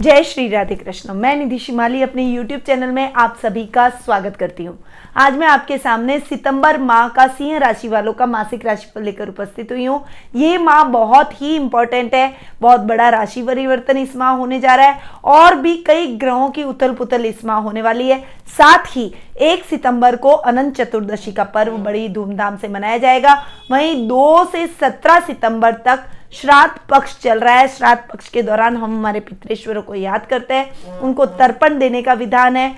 जय श्री राधे कृष्ण। मैं निधि शिमाली अपने YouTube चैनल में आप सभी का स्वागत करती हूँ। आज मैं आपके सामने सितंबर माह का सिंह राशि वालों का मासिक राशिफल लेकर उपस्थित हुई हूँ। ये माह बहुत ही इंपॉर्टेंट है, बहुत बड़ा राशि परिवर्तन इस माह होने जा रहा है और भी कई ग्रहों की उथल पुथल इस माह होने वाली है। साथ ही 1 सितंबर को अनंत चतुर्दशी का पर्व बड़ी धूमधाम से मनाया जाएगा। वहीं 2 से 17 सितंबर तक श्राद्ध पक्ष चल रहा है। श्राद्ध पक्ष के दौरान हम हमारे पितृेश्वरों को याद करते हैं, उनको तर्पण देने का विधान है।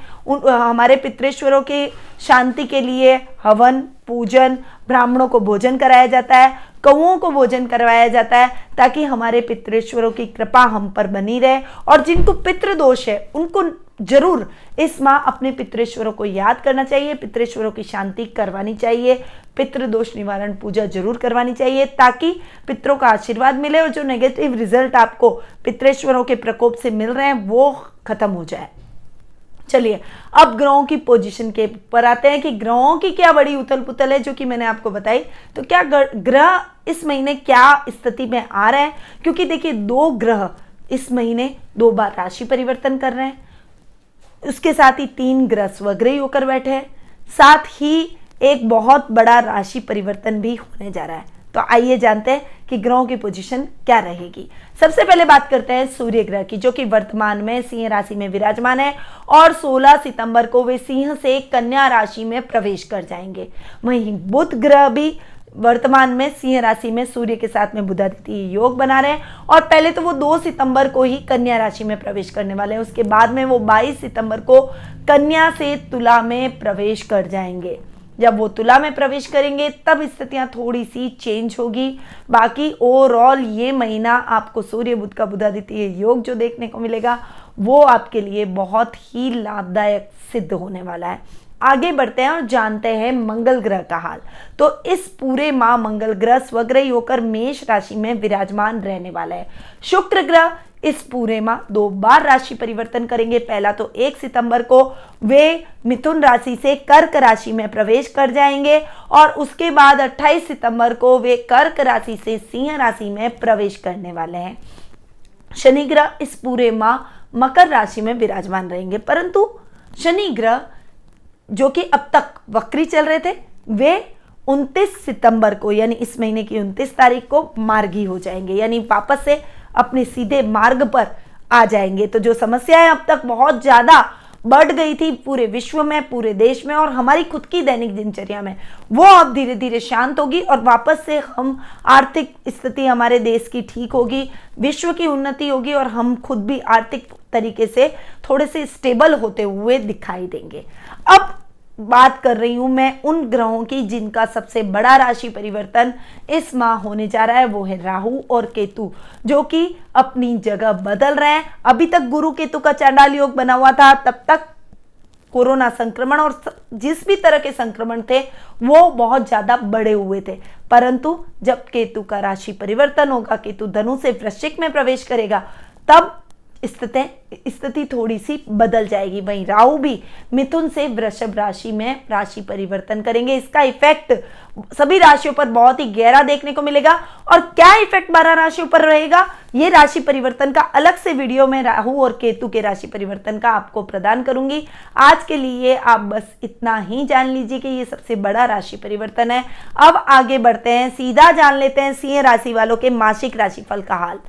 हमारे पितृेश्वरों की शांति के लिए हवन, पूजन, ब्राह्मणों को भोजन कराया जाता है, कौओं को भोजन करवाया जाता है ताकि हमारे पितृेश्वरों की कृपा हम पर बनी रहे। और जिनको पितृदोष है उनको जरूर इस माह अपने पितृेश्वरों को याद करना चाहिए, पितृेश्वरों की शांति करवानी चाहिए, पितृदोष निवारण पूजा जरूर करवानी चाहिए ताकि पितरों का आशीर्वाद मिले और जो नेगेटिव रिजल्ट आपको पितृेश्वरों के प्रकोप से मिल रहे हैं वो खत्म हो जाए। चलिए अब ग्रहों की पोजीशन के ऊपर आते हैं कि ग्रहों की क्या बड़ी उथल पुथल है जो कि मैंने आपको बताई। तो क्या ग्रह इस महीने क्या स्थिति में आ रहे हैं, क्योंकि देखिए 2 ग्रह इस महीने 2 बार राशि परिवर्तन कर रहे हैं, उसके साथ ही 3 ग्रह स्वग्रही होकर बैठे हैं, साथ ही एक बहुत बड़ा राशि परिवर्तन भी होने जा रहा है। तो आइए जानते हैं कि ग्रहों की पोजीशन क्या रहेगी। सबसे पहले बात करते हैं सूर्य ग्रह की, जो कि वर्तमान में सिंह राशि में विराजमान है और 16 सितंबर को वे सिंह से कन्या राशि में प्रवेश कर जाएंगे। वहीं बुध ग्रह भी वर्तमान में सिंह राशि में सूर्य के साथ में बुधादित्य योग बना रहे हैं और पहले तो वो 2 सितंबर को ही कन्या राशि में प्रवेश करने वाले हैं, उसके बाद में वो 22 सितंबर को कन्या से तुला में प्रवेश कर जाएंगे। जब वो तुला में प्रवेश करेंगे तब स्थितियां थोड़ी सी चेंज होगी। बाकी ओवरऑल ये महीना आपको सूर्य बुध का बुधादित्य योग जो देखने को मिलेगा वो आपके लिए बहुत ही लाभदायक सिद्ध होने वाला है। आगे बढ़ते हैं और जानते हैं मंगल ग्रह का हाल। तो इस पूरे माह मंगल ग्रह स्वग्रही होकर मेष राशि में विराजमान रहने वाला है। शुक्र ग्रह इस पूरे माह 2 बार राशि परिवर्तन करेंगे। पहला तो 1 सितंबर को वे मिथुन राशि से कर्क राशि में प्रवेश कर जाएंगे और उसके बाद 28 सितंबर को वे कर्क राशि से सिंह राशि में प्रवेश करने वाले हैं। शनि ग्रह इस पूरे माह मकर राशि में विराजमान रहेंगे, परंतु शनि ग्रह जो कि अब तक वक्री चल रहे थे वे 29 सितंबर को यानी इस महीने की 29 तारीख को मार्गी हो जाएंगे, यानी वापस से अपने सीधे मार्ग पर आ जाएंगे। तो जो समस्याएं अब तक बहुत ज्यादा बढ़ गई थी पूरे विश्व में, पूरे देश में और हमारी खुद की दैनिक दिनचर्या में, वो अब धीरे धीरे शांत होगी और वापस से हम आर्थिक स्थिति हमारे देश की ठीक होगी, विश्व की उन्नति होगी और हम खुद भी आर्थिक तरीके से थोड़े से स्टेबल होते हुए दिखाई देंगे। अब बात कर रही हूं मैं उन ग्रहों की जिनका सबसे बड़ा राशि परिवर्तन इस माह होने जा रहा है, वो है राहु और केतु, जो कि अपनी जगह बदल रहे हैं। अभी तक गुरु केतु का चांडाल योग बना हुआ था, तब तक कोरोना संक्रमण और जिस भी तरह के संक्रमण थे वो बहुत ज्यादा बढ़े हुए थे, परंतु जब केतु का राशि परिवर्तन होगा, केतु धनु से वृश्चिक में प्रवेश करेगा, तब स्थिति थोड़ी सी बदल जाएगी। वहीं राहु भी मिथुन से वृषभ राशि में राशि परिवर्तन करेंगे। इसका इफेक्ट सभी राशियों पर बहुत ही गहरा देखने को मिलेगा। और क्या इफेक्ट 12 राशियों पर रहेगा, ये राशि परिवर्तन का अलग से वीडियो में राहु और केतु के राशि परिवर्तन का आपको प्रदान करूंगी। आज के लिए आप बस इतना ही जान लीजिए कि ये सबसे बड़ा राशि परिवर्तन है। अब आगे बढ़ते हैं, सीधा जान लेते हैं सिंह राशि वालों के मासिक राशिफल का हाल।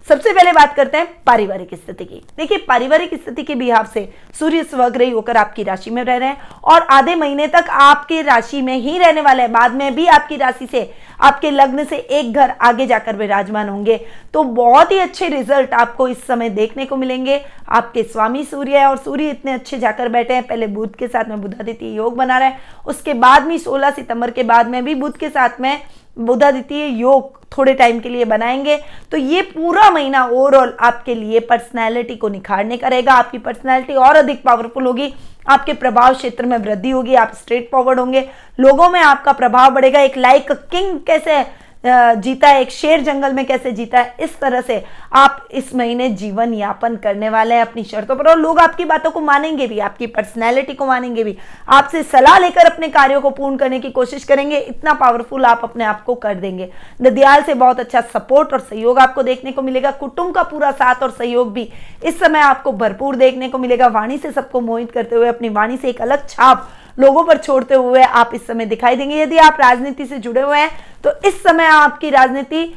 सबसे पहले बात करते हैं पारिवारिक स्थिति की। देखिए पारिवारिक स्थिति के बिहार से सूर्य स्वग्रही होकर आपकी राशि में रह रहे हैं और आधे महीने तक आपके राशि में ही रहने वाले हैं। बाद में भी आपकी राशि से, आपके लग्न से एक घर आगे जाकर विराजमान होंगे। तो बहुत ही अच्छे रिजल्ट आपको इस समय देखने को मिलेंगे। आपके स्वामी सूर्य है और सूर्य इतने अच्छे जाकर बैठे हैं, पहले बुध के साथ में बुधादित्य योग बना रहे हैं, उसके बाद में 16 सितंबर के बाद में भी बुध के साथ में बुधादित्य योग थोड़े टाइम के लिए बनाएंगे। तो ये पूरा महीना ओवरऑल आपके लिए पर्सनैलिटी को निखारने का रहेगा। आपकी पर्सनैलिटी और अधिक पावरफुल होगी, आपके प्रभाव क्षेत्र में वृद्धि होगी, आप स्ट्रेट फॉरवर्ड होंगे, लोगों में आपका प्रभाव बढ़ेगा। एक लाइक किंग कैसे जीता है, एक शेर जंगल में कैसे जीता है, इस तरह से आप इस महीने जीवन यापन करने वाले हैं अपनी शर्तों पर। और लोग आपकी बातों को मानेंगे भी, आपकी पर्सनैलिटी को मानेंगे भी, आपसे सलाह लेकर अपने कार्यों को पूर्ण करने की कोशिश करेंगे। इतना पावरफुल आप अपने आप को कर देंगे। ददियाल से बहुत अच्छा सपोर्ट और सहयोग आपको देखने को मिलेगा। कुटुंब का पूरा साथ और सहयोग भी इस समय आपको भरपूर देखने को मिलेगा। वाणी से सबको मोहित करते हुए, अपनी वाणी से एक अलग छाप लोगों पर छोड़ते हुए आप इस समय दिखाई देंगे। यदि आप राजनीति से जुड़े हुए हैं तो इस समय आपकी राजनीति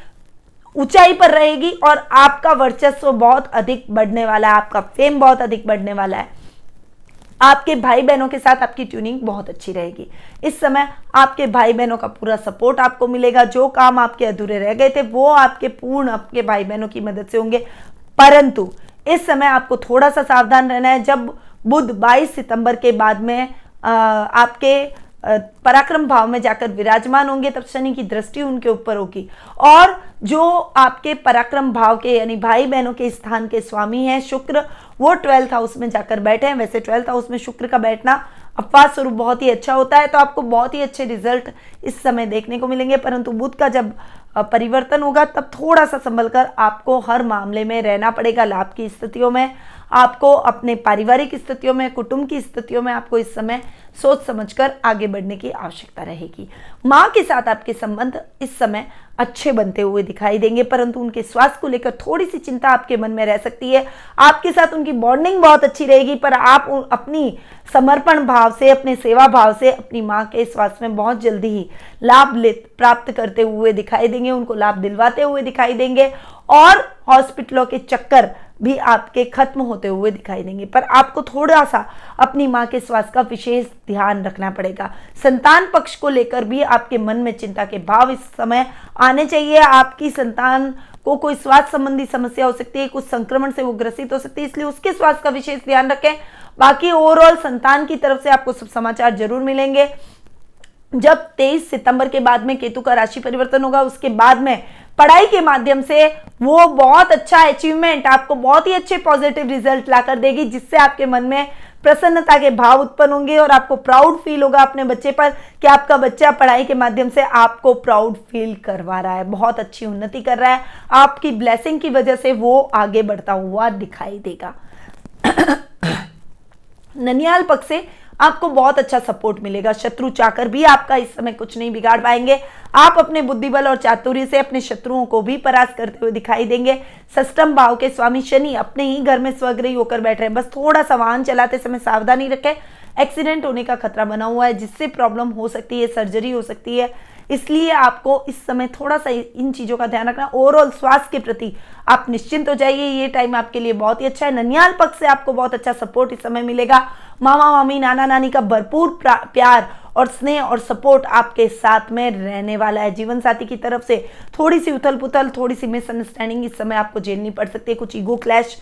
ऊंचाई पर रहेगी और आपका वर्चस्व बहुत अधिक बढ़ने वाला है, आपका फेम बहुत अधिक बढ़ने वाला है। आपके भाई बहनों के साथ आपकी ट्यूनिंग बहुत अच्छी रहेगी। इस समय आपके भाई बहनों का पूरा सपोर्ट आपको मिलेगा। जो काम आपके अधूरे रह गए थे वो आपके भाई बहनों की मदद से होंगे। परंतु इस समय आपको थोड़ा सा सावधान रहना है। जब बुध 22 सितंबर के बाद में आपके पराक्रम भाव में जाकर विराजमान होंगे, तब शनि की दृष्टि उनके ऊपर होगी। और जो आपके पराक्रम भाव के यानी भाई बहनों के स्थान के स्वामी हैं शुक्र, वो 12th हाउस में जाकर बैठे हैं। वैसे 12th हाउस में शुक्र का बैठना अपवाद स्वरूप बहुत ही अच्छा होता है, तो आपको बहुत ही अच्छे रिजल्ट इस समय देखने को मिलेंगे। परंतु बुध का जब परिवर्तन होगा तब थोड़ा सा संभल कर आपको हर मामले में रहना पड़ेगा। लाभ की स्थितियों में आपको, अपने पारिवारिक स्थितियों में, कुटुंब की स्थितियों में आपको इस समय सोच समझकर आगे बढ़ने की आवश्यकता रहेगी। माँ के साथ आपके संबंध इस समय अच्छे बनते हुए दिखाई देंगे, परंतु उनके स्वास्थ्य को लेकर थोड़ी सी चिंता आपके मन में रह सकती है। आपके साथ उनकी बॉन्डिंग बहुत अच्छी रहेगी, पर आप अपनी समर्पण भाव से, अपने सेवा भाव से अपनी माँ के स्वास्थ्य में बहुत जल्दी ही लाभ प्राप्त करते हुए दिखाई देंगे, उनको लाभ दिलवाते हुए दिखाई देंगे और हॉस्पिटलों के चक्कर भी आपके खत्म होते हुए दिखाई देंगे। पर आपको थोड़ा सा अपनी माँ के स्वास्थ्य का विशेष ध्यान रखना पड़ेगा। संतान पक्ष को लेकर भी आपके मन में चिंता के भाव इस समय आने चाहिए। आपकी संतान को कोई स्वास्थ्य संबंधी समस्या हो सकती है, कुछ संक्रमण से वो ग्रसित हो सकती है, इसलिए उसके स्वास्थ्य का विशेष ध्यान रखें। बाकी ओवरऑल संतान की तरफ से आपको सब समाचार जरूर मिलेंगे। जब 23 सितंबर के बाद में केतु का राशि परिवर्तन होगा, उसके बाद में पढ़ाई के माध्यम से वो बहुत अच्छा अचीवमेंट, आपको बहुत ही अच्छे पॉजिटिव रिजल्ट लाकर देगी, जिससे आपके मन में प्रसन्नता के भाव उत्पन्न होंगे और आपको प्राउड फील होगा अपने बच्चे पर कि आपका बच्चा पढ़ाई के माध्यम से आपको प्राउड फील करवा रहा है, बहुत अच्छी उन्नति कर रहा है। आपकी ब्लेसिंग की वजह से वो आगे बढ़ता हुआ दिखाई देगा। ननियाल पक्ष से आपको बहुत अच्छा सपोर्ट मिलेगा। शत्रु चाकर भी आपका इस समय कुछ नहीं बिगाड़ पाएंगे। आप अपने बुद्धिबल और चातुर्य से अपने शत्रुओं को भी परास्त करते हुए दिखाई देंगे। षष्ठम भाव के स्वामी शनि अपने ही घर में स्वगृही होकर बैठ रहे हैं। बस थोड़ा सा वाहन चलाते समय सावधानी रखें, एक्सीडेंट होने का खतरा बना हुआ है, जिससे प्रॉब्लम हो सकती है, सर्जरी हो सकती है, इसलिए आपको इस समय थोड़ा सा इन चीजों का ध्यान रखना। ओवरऑल स्वास्थ्य के प्रति आप निश्चिंत हो जाइए, ये टाइम आपके लिए बहुत ही अच्छा है। ननियाल पक्ष से आपको बहुत अच्छा सपोर्ट इस समय मिलेगा। मामा मामी नाना नानी का भरपूर प्यार और स्नेह और सपोर्ट आपके साथ में रहने वाला है। जीवन साथी की तरफ से थोड़ी सी उथल पुथल, थोड़ी सी मिसअंडरस्टैंडिंग इस समय आपको झेलनी पड़ सकती है, कुछ ईगो क्लैश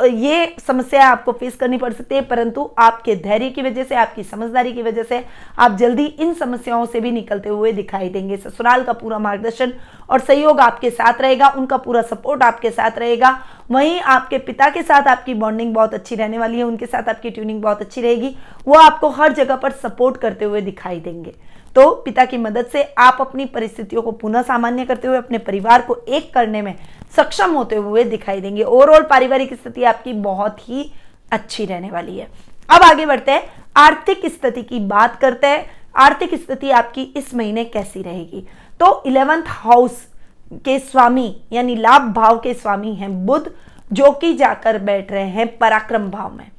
ये समस्या आपको फेस करनी पड़ सकती है, परंतु आपके धैर्य की वजह से, आपकी समझदारी की वजह से आप जल्दी इन समस्याओं से भी निकलते हुए दिखाई देंगे। ससुराल का पूरा मार्गदर्शन और सहयोग आपके साथ रहेगा, उनका पूरा सपोर्ट आपके साथ रहेगा। वहीं आपके पिता के साथ आपकी बॉन्डिंग बहुत अच्छी रहने वाली है, उनके साथ आपकी ट्यूनिंग बहुत अच्छी रहेगी, वो आपको हर जगह पर सपोर्ट करते हुए दिखाई देंगे। तो पिता की मदद से आप अपनी परिस्थितियों को पुनः सामान्य करते हुए अपने परिवार को एक करने में सक्षम होते हुए दिखाई देंगे। ओवरऑल पारिवारिक स्थिति आपकी बहुत ही अच्छी रहने वाली है। अब आगे बढ़ते हैं, आर्थिक स्थिति की बात करते हैं। आर्थिक स्थिति आपकी इस महीने कैसी रहेगी? तो 11th हाउस के स्वामी यानी लाभ भाव के स्वामी हैं बुध, जो कि जाकर बैठ रहे हैं पराक्रम भाव में।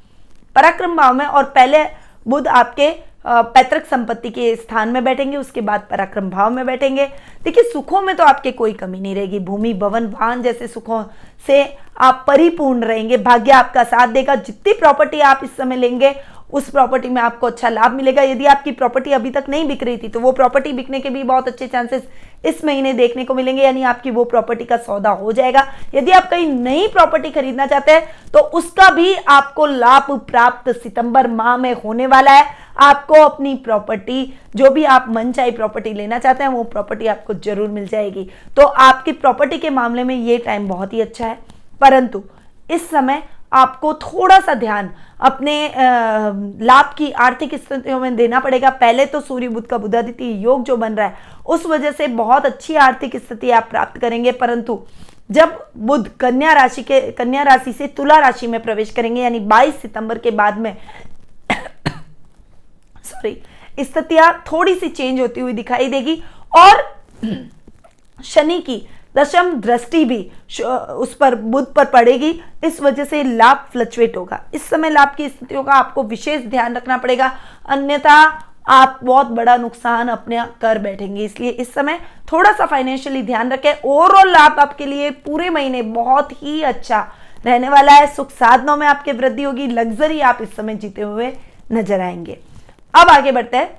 पराक्रम भाव में और पहले बुध आपके पैतृक संपत्ति के स्थान में बैठेंगे, उसके बाद पराक्रम भाव में बैठेंगे। देखिए, सुखों में तो आपके कोई कमी नहीं रहेगी। भूमि भवन वाहन जैसे सुखों से आप परिपूर्ण रहेंगे। भाग्य आपका साथ देगा। जितनी प्रॉपर्टी आप इस समय लेंगे उस प्रॉपर्टी में आपको अच्छा लाभ मिलेगा। यदि आपकी प्रॉपर्टी अभी तक नहीं बिक रही थी तो वो प्रॉपर्टी बिकने के भी बहुत अच्छे चांसेस इस महीने देखने को मिलेंगे, यानी आपकी वो प्रॉपर्टी का सौदा हो जाएगा। यदि आप कहीं नई प्रॉपर्टी खरीदना चाहते हैं तो उसका भी आपको लाभ प्राप्त सितंबर माह में होने वाला है। आपको अपनी प्रॉपर्टी, जो भी आप मनचाही प्रॉपर्टी लेना चाहते हैं, वो प्रॉपर्टी आपको जरूर मिल जाएगी। तो आपकी प्रॉपर्टी के मामले में ये टाइम बहुत ही अच्छा है, परंतु इस समय आपको थोड़ा सा ध्यान अपने लाभ की आर्थिक स्थितियों में देना पड़ेगा। पहले तो सूर्य बुध का बुधादित्य योग जो बन रहा है उस वजह से बहुत अच्छी आर्थिक स्थिति आप प्राप्त करेंगे, परंतु जब बुध कन्या राशि से तुला राशि में प्रवेश करेंगे यानी 22 सितंबर के बाद में सॉरी स्थितियां थोड़ी सी चेंज होती हुई दिखाई देगी। और शनि की दशम दृष्टि भी उस पर बुध पर पड़ेगी, इस वजह से लाभ फ्लक्चुएट होगा। इस समय लाभ की स्थितियों का आपको विशेष ध्यान रखना पड़ेगा, अन्यथा आप बहुत बड़ा नुकसान अपने कर बैठेंगे। इसलिए इस समय थोड़ा सा फाइनेंशियली ध्यान रखें। ओवरऑल लाभ आपके लिए पूरे महीने बहुत ही अच्छा रहने वाला है। सुख साधनों में आपके वृद्धि होगी, लग्जरी आप इस समय जीते हुए नजर आएंगे। अब आगे बढ़ते हैं,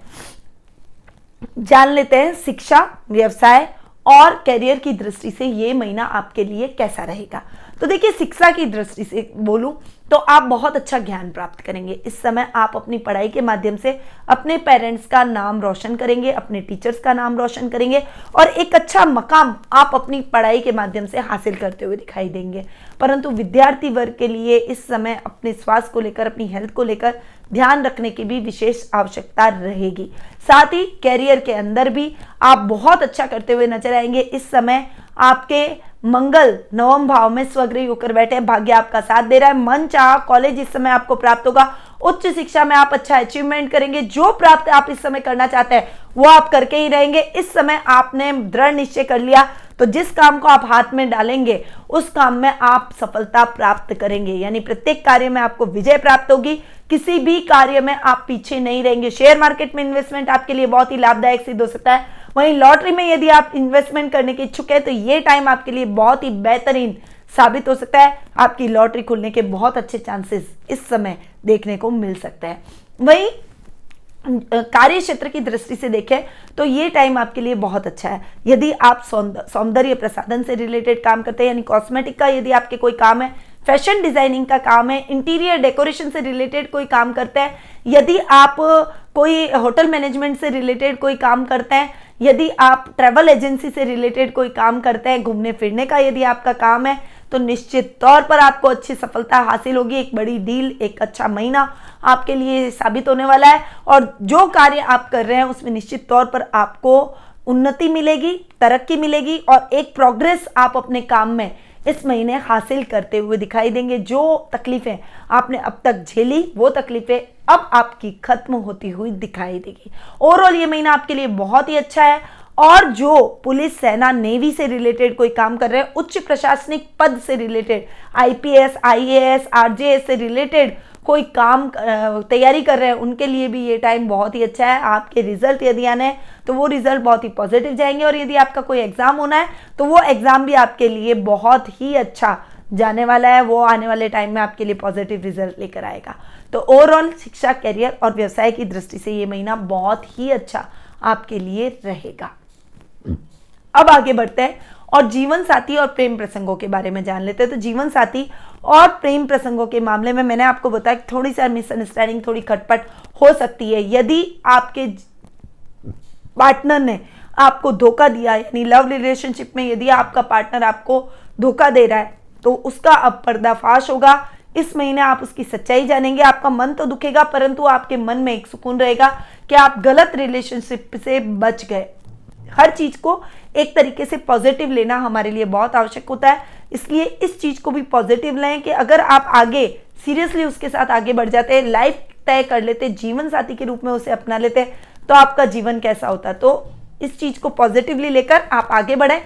जान लेते हैं शिक्षा, व्यवसाय और करियर की दृष्टि से ये महीना आपके लिए कैसा रहेगा। तो देखिए, शिक्षा की दृष्टि से बोलूं तो आप बहुत अच्छा ज्ञान प्राप्त करेंगे। इस समय आप अपनी पढ़ाई के माध्यम से अपने पेरेंट्स का नाम रोशन करेंगे, अपने टीचर्स का नाम रोशन करेंगे और एक अच्छा मकाम आप अपनी पढ़ाई के माध्यम से हासिल करते हुए दिखाई देंगे। परंतु विद्यार्थी वर्ग के लिए इस समय अपने स्वास्थ्य को लेकर, अपनी हेल्थ को लेकर ध्यान रखने की भी विशेष आवश्यकता रहेगी। साथ ही कैरियर के अंदर भी आप बहुत अच्छा करते हुए नजर आएंगे। इस समय आपके मंगल नवम भाव में स्वग्रही होकर बैठे, भाग्य आपका साथ दे रहा है। मन चाहा कॉलेज इस समय आपको प्राप्त होगा। उच्च शिक्षा में आप अच्छा अचीवमेंट करेंगे। जो प्राप्त आप इस समय करना चाहते हैं वो आप करके ही रहेंगे। इस समय आपने दृढ़ निश्चय कर लिया तो जिस काम को आप हाथ में डालेंगे उस काम में आप सफलता प्राप्त करेंगे, यानी प्रत्येक कार्य में आपको विजय प्राप्त होगी। किसी भी कार्य में आप पीछे नहीं रहेंगे। शेयर मार्केट में इन्वेस्टमेंट आपके लिए बहुत ही लाभदायक सिद्ध हो सकता है। वहीं लॉटरी में यदि आप इन्वेस्टमेंट करने के इच्छुक है तो ये टाइम आपके लिए बहुत ही बेहतरीन साबित हो सकता है। आपकी लॉटरी खुलने के बहुत अच्छे चांसेस इस समय देखने को मिल सकते हैं। वहीं कार्य क्षेत्र की दृष्टि से देखें तो ये टाइम आपके लिए बहुत अच्छा है। यदि आप सौंदर्य प्रसाधन से रिलेटेड काम करते हैं, यानी कॉस्मेटिक का यदि आपके कोई काम है, फैशन डिजाइनिंग का काम है, इंटीरियर डेकोरेशन से रिलेटेड कोई काम करते हैं, यदि आप कोई होटल मैनेजमेंट से रिलेटेड कोई काम करते हैं, यदि आप ट्रैवल एजेंसी से रिलेटेड कोई काम करते हैं, घूमने फिरने का यदि आपका काम है, तो निश्चित तौर पर आपको अच्छी सफलता हासिल होगी। एक बड़ी डील, एक अच्छा महीना आपके लिए साबित होने वाला है और जो कार्य आप कर रहे हैं उसमें निश्चित तौर पर आपको उन्नति मिलेगी, तरक्की मिलेगी और एक प्रोग्रेस आप अपने काम में इस महीने हासिल करते हुए दिखाई देंगे। जो तकलीफें आपने अब तक झेली वो तकलीफें अब आपकी खत्म होती हुई दिखाई देगी। ओवरऑल ये महीना आपके लिए बहुत ही अच्छा है। और जो पुलिस, सेना, नेवी से रिलेटेड कोई काम कर रहे हैं, उच्च प्रशासनिक पद से रिलेटेड, आईपीएस, आईएएस, आरजेएस से रिलेटेड कोई काम तैयारी कर रहे हैं, उनके लिए भी ये टाइम बहुत ही अच्छा है। आपके रिजल्ट यदि आने हैं तो वो रिजल्ट बहुत ही पॉजिटिव जाएंगे और यदि आपका कोई एग्जाम होना है तो वो एग्जाम भी आपके लिए बहुत ही अच्छा जाने वाला है। वो आने वाले टाइम में आपके लिए पॉजिटिव रिजल्ट लेकर आएगा। तो ओवरऑल शिक्षा, करियर और व्यवसाय की दृष्टि से ये महीना बहुत ही अच्छा आपके लिए रहेगा। अब आगे बढ़ते हैं और जीवन साथी और प्रेम प्रसंगों के बारे में जान लेते हैं। तो जीवन साथी और प्रेम प्रसंगों के मामले में मैंने आपको बताया कि थोड़ी सी मिसअंडरस्टैंडिंग, थोड़ी खटपट हो सकती है। यदि आपके पार्टनर ने आपको धोखा दिया, यानी लव रिलेशनशिप में यदि आपका पार्टनर आपको धोखा दे रहा है तो उसका अब पर्दाफाश होगा। इस महीने आप उसकी सच्चाई जानेंगे। आपका मन तो दुखेगा परंतु आपके मन में एक सुकून रहेगा कि आप गलत रिलेशनशिप से बच गए। हर चीज को एक तरीके से पॉजिटिव लेना हमारे लिए बहुत आवश्यक होता है। इसलिए इस चीज को भी पॉजिटिव लें कि अगर आप आगे सीरियसली उसके साथ आगे बढ़ जाते हैं, लाइफ तय कर लेते, जीवन साथी के रूप में उसे अपना लेते हैं, तो आपका जीवन कैसा होता है। तो इस चीज को पॉजिटिवली लेकर आप आगे बढ़ें।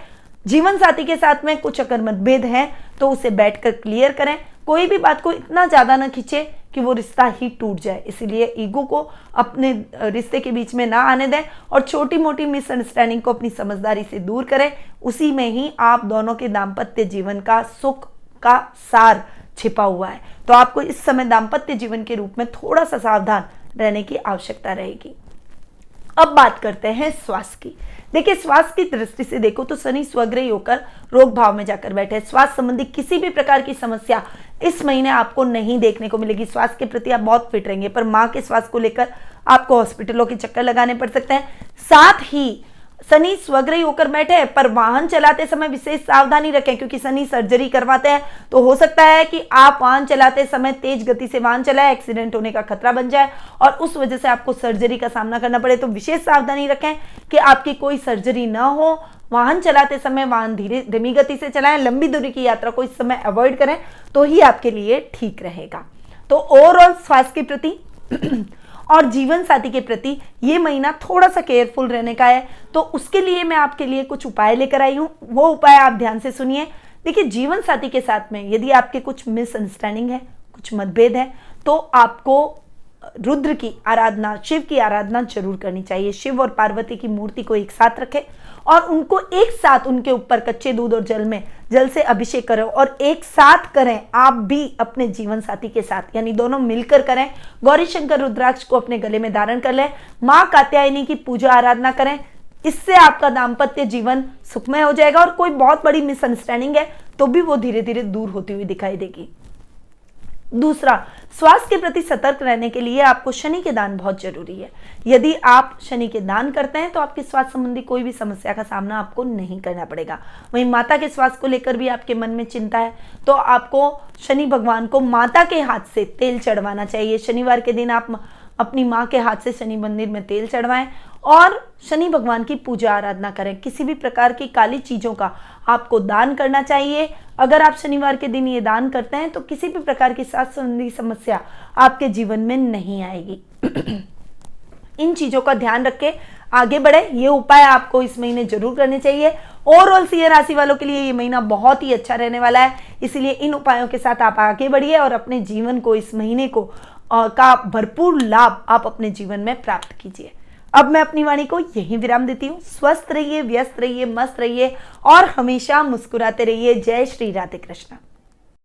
जीवन साथी के साथ में कुछ अगर मतभेद हैं तो उसे बैठकर क्लियर करें। कोई भी बात को इतना ज्यादा ना खींचे कि वो रिश्ता ही टूट जाए। इसीलिए ईगो को अपने रिश्ते के बीच में ना आने दें और छोटी मोटी मिसअंडरस्टैंडिंग को अपनी समझदारी से दूर करें। उसी में ही आप दोनों के दाम्पत्य जीवन का सुख का सार छिपा हुआ है। तो आपको इस समय दाम्पत्य जीवन के रूप में थोड़ा सा सावधान रहने की आवश्यकता रहेगी। अब बात करते हैं स्वास्थ्य की। देखिए, स्वास्थ्य की दृष्टि से देखो तो शनि स्वग्रही होकर रोग भाव में जाकर बैठे। स्वास्थ्य संबंधी किसी भी प्रकार की समस्या इस महीने आपको नहीं देखने को मिलेगी। स्वास्थ्य के प्रति आप बहुत फिट रहेंगे, पर मां के स्वास्थ्य को लेकर आपको हॉस्पिटलों के चक्कर लगाने पड़ सकते हैं। साथ ही शनि स्वग्रही होकर बैठे हैं, पर वाहन चलाते समय विशेष सावधानी रखें, क्योंकि शनि सर्जरी करवाते हैं। तो हो सकता है कि आप वाहन चलाते समय तेज गति से वाहन चलाएं, एक्सीडेंट होने का खतरा बन जाए और उस वजह से आपको सर्जरी का सामना करना पड़े। तो विशेष सावधानी रखें कि आपकी कोई सर्जरी ना हो। वाहन चलाते समय वाहन धीमी गति से चलाएं, लंबी दूरी की यात्रा को इस समय अवॉइड करें, तो ही आपके लिए ठीक रहेगा। तो ओवरऑल स्वास्थ्य के प्रति और जीवन साथी के प्रति ये महीना थोड़ा सा केयरफुल रहने का है। तो उसके लिए मैं आपके लिए कुछ उपाय लेकर आई हूँ, वो उपाय आप ध्यान से सुनिए। देखिए, जीवन साथी के साथ में यदि आपके कुछ मिसअंडरस्टैंडिंग है, कुछ मतभेद है, तो आपको रुद्र की आराधना, शिव की आराधना जरूर करनी चाहिए। शिव और पार्वती की मूर्ति को एक साथ रखें और उनको एक साथ उनके ऊपर कच्चे दूध और जल से अभिषेक करें और एक साथ करें। आप भी अपने जीवन साथी के साथ, यानी दोनों मिलकर करें। गौरी शंकर रुद्राक्ष को अपने गले में धारण कर लें। माँ कात्यायनी की पूजा आराधना करें। इससे आपका दाम्पत्य जीवन सुखमय हो जाएगा और कोई बहुत बड़ी मिसअंडरस्टैंडिंग है तो भी वो धीरे धीरे दूर होती हुई दिखाई देगी। दूसरा, स्वास्थ्य के प्रति सतर्क रहने के लिए आपको शनि के दान बहुत जरूरी है। यदि आप शनि के दान करते हैं तो आपकी स्वास्थ्य संबंधी कोई भी समस्या का सामना आपको नहीं करना पड़ेगा। वहीं माता के स्वास्थ्य को लेकर भी आपके मन में चिंता है तो आपको शनि भगवान को माता के हाथ से तेल चढ़वाना चाहिए। शनिवार के दिन आप अपनी माँ के हाथ से शनि मंदिर में तेल चढ़वाएं और शनि भगवान की पूजा आराधना करें। किसी भी प्रकार की काली चीजों का आपको दान करना चाहिए। अगर आप शनिवार के दिन ये दान करते हैं तो किसी भी प्रकार की स्वास्थ्य संबंधी समस्या आपके जीवन में नहीं आएगी। इन चीजों का ध्यान रख के आगे बढ़े, ये उपाय आपको इस महीने जरूर करने चाहिए। ओवरऑल सिंह राशि वालों के लिए ये महीना बहुत ही अच्छा रहने वाला है, इसलिए इन उपायों के साथ आप आगे बढ़िए और अपने जीवन को, इस महीने को का भरपूर लाभ आप अपने जीवन में प्राप्त कीजिए। अब मैं अपनी वाणी को यहीं विराम देती हूँ। स्वस्थ रहिए, व्यस्त रहिए, मस्त रहिए और हमेशा मुस्कुराते रहिए। जय श्री राधे कृष्ण।